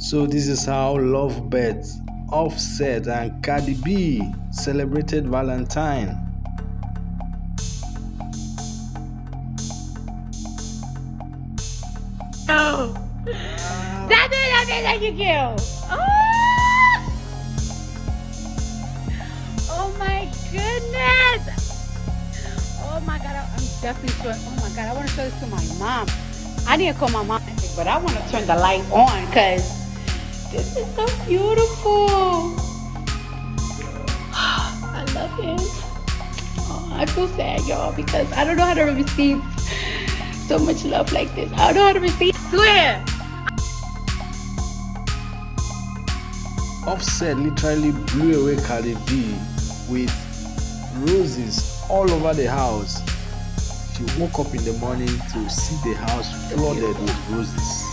So this is how lovebirds Offset and Cardi B celebrated Valentine. Oh, that's what that you kill. Oh my goodness. Oh my God, I'm definitely sure. Oh my God, I want to show this to my mom. I need to call my mom, but I want to turn the light on because this is so beautiful. I love it. Oh, I feel sad, y'all, because I don't know how to receive so much love like this. I don't know how to receive. I swear. Offset literally blew away Cardi B with roses all over the house. She woke up in the morning to see the house flooded with roses.